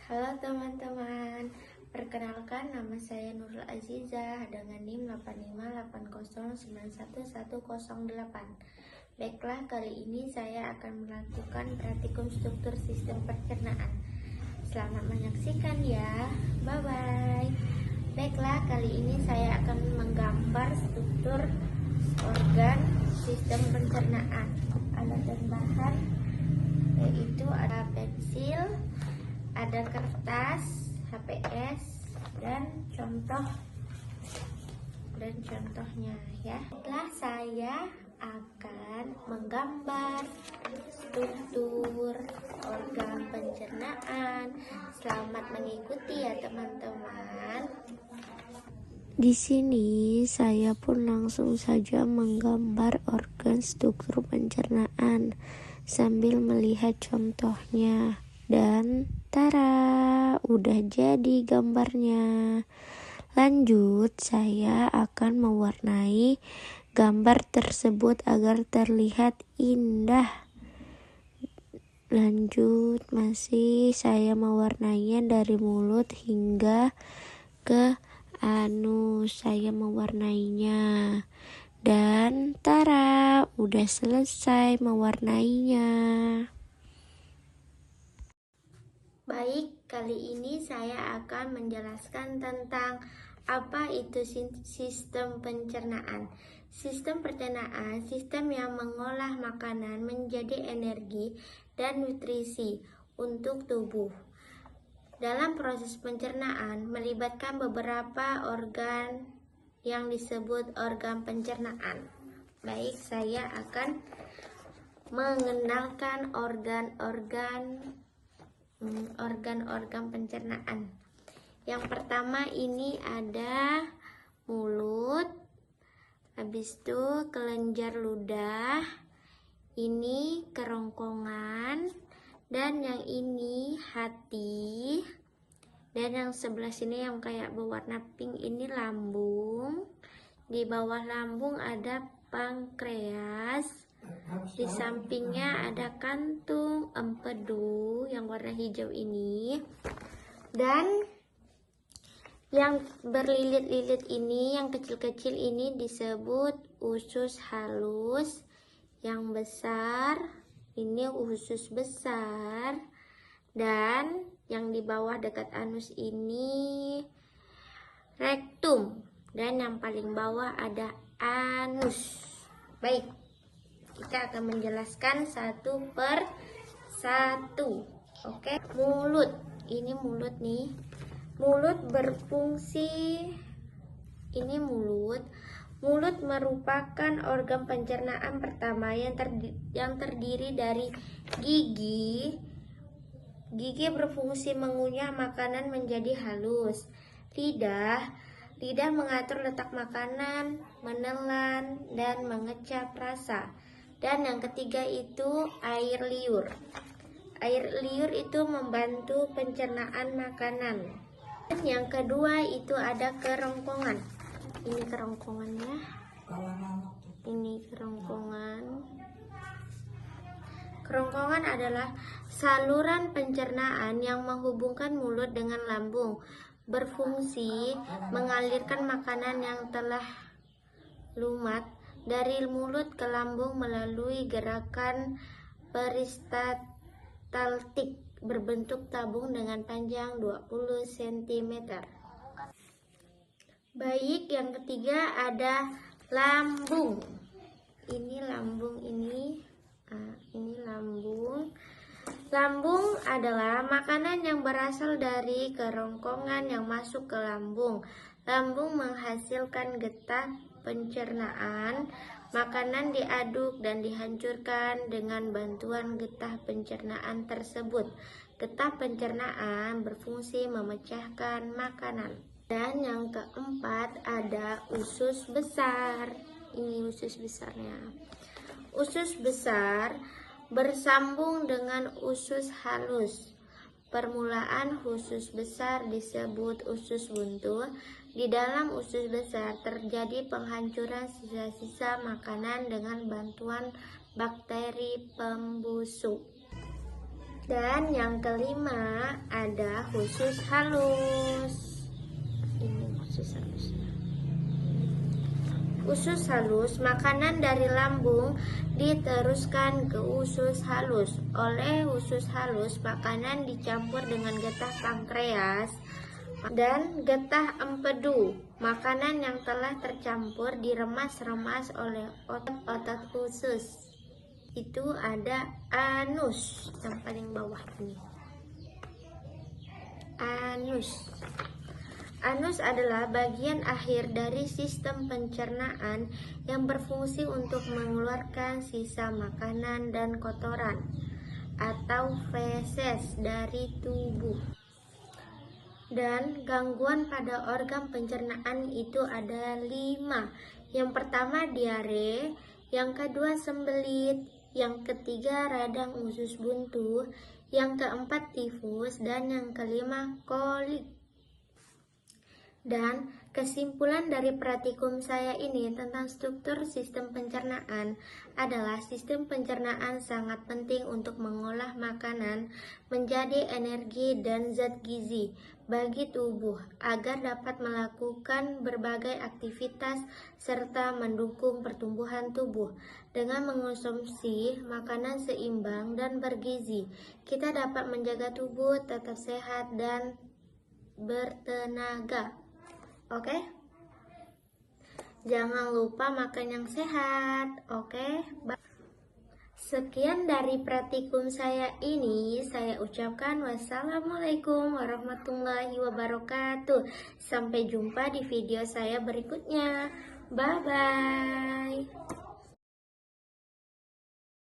Halo teman-teman, perkenalkan nama saya Nurul Azizah dengan NIM 8580911108. Baiklah, kali ini saya akan melakukan praktikum struktur sistem pencernaan. Selamat menyaksikan ya, bye-bye. Baiklah, kali ini saya akan menggambar struktur organ sistem pencernaan. Alat dan bahan yaitu ada pensil, ada kertas, HPS, dan contohnya ya. Setelah saya akan menggambar struktur organ pencernaan. Selamat mengikuti ya teman-teman. Di sini saya pun langsung saja menggambar organ struktur pencernaan sambil melihat contohnya. Dan tara, udah jadi gambarnya. Lanjut, saya akan mewarnai gambar tersebut agar terlihat indah. Lanjut, masih saya mewarnainya dari mulut hingga ke anus. Saya mewarnainya. Dan tara, udah selesai mewarnainya. Baik, kali ini saya akan menjelaskan tentang apa itu sistem pencernaan. Sistem pencernaan, sistem yang mengolah makanan menjadi energi dan nutrisi untuk tubuh. Dalam proses pencernaan melibatkan beberapa organ yang disebut organ pencernaan. Baik, saya akan mengenalkan organ-organ pencernaan. Yang pertama ini ada mulut, habis itu kelenjar ludah, ini kerongkongan, dan yang ini hati, dan yang sebelah sini yang kayak berwarna pink ini lambung. Di bawah lambung ada pankreas. Di sampingnya ada kantung empedu yang warna hijau ini. Dan yang berlilit-lilit ini, yang kecil-kecil ini disebut usus halus. Yang besar ini usus besar. Dan yang di bawah dekat anus ini rektum. Dan yang paling bawah ada anus. Baik, kita akan menjelaskan satu per satu. Oke, mulut. Ini mulut nih. Mulut berfungsi. Ini mulut. Mulut merupakan organ pencernaan pertama yang terdiri dari gigi. Gigi berfungsi mengunyah makanan menjadi halus. Lidah mengatur letak makanan, menelan, dan mengecap rasa. Dan yang ketiga itu air liur. Air liur itu membantu pencernaan makanan. Dan yang kedua itu ada kerongkongan. Ini kerongkongannya. Ini kerongkongan. Kerongkongan adalah saluran pencernaan yang menghubungkan mulut dengan lambung. Berfungsi mengalirkan makanan yang telah lumat dari mulut ke lambung melalui gerakan peristaltik berbentuk tabung dengan panjang 20 cm. Baik, yang ketiga ada lambung. Ini lambung ini. Ini lambung. Lambung adalah makanan yang berasal dari kerongkongan yang masuk ke lambung. Lambung menghasilkan getah pencernaan. Makanan diaduk dan dihancurkan dengan bantuan getah pencernaan tersebut. Getah pencernaan berfungsi memecahkan makanan. Dan yang keempat ada usus besar. Ini usus besarnya. Usus besar bersambung dengan usus halus. Permulaan usus besar disebut usus buntu. Di dalam usus besar terjadi penghancuran sisa-sisa makanan dengan bantuan bakteri pembusuk. Dan yang kelima ada usus halus. Ini usus halusnya. Usus halus, makanan dari lambung diteruskan ke usus halus. Oleh usus halus, makanan dicampur dengan getah pankreas dan getah empedu. Makanan yang telah tercampur diremas-remas oleh otot-otot usus. Itu ada anus yang paling bawah ini. Anus. Anus adalah bagian akhir dari sistem pencernaan yang berfungsi untuk mengeluarkan sisa makanan dan kotoran atau feses dari tubuh. Dan gangguan pada organ pencernaan itu ada 5. Yang pertama diare, yang kedua sembelit, yang ketiga radang usus buntu, yang keempat tifus, dan yang kelima kolik. Dan kesimpulan dari praktikum saya ini tentang struktur sistem pencernaan adalah sistem pencernaan sangat penting untuk mengolah makanan menjadi energi dan zat gizi bagi tubuh agar dapat melakukan berbagai aktivitas serta mendukung pertumbuhan tubuh. Dengan mengonsumsi makanan seimbang dan bergizi, kita dapat menjaga tubuh tetap sehat dan bertenaga. Oke? Jangan lupa makan yang sehat. Oke? Sekian dari praktikum saya ini. Saya ucapkan wassalamualaikum warahmatullahi wabarakatuh. Sampai jumpa di video saya berikutnya. Bye-bye.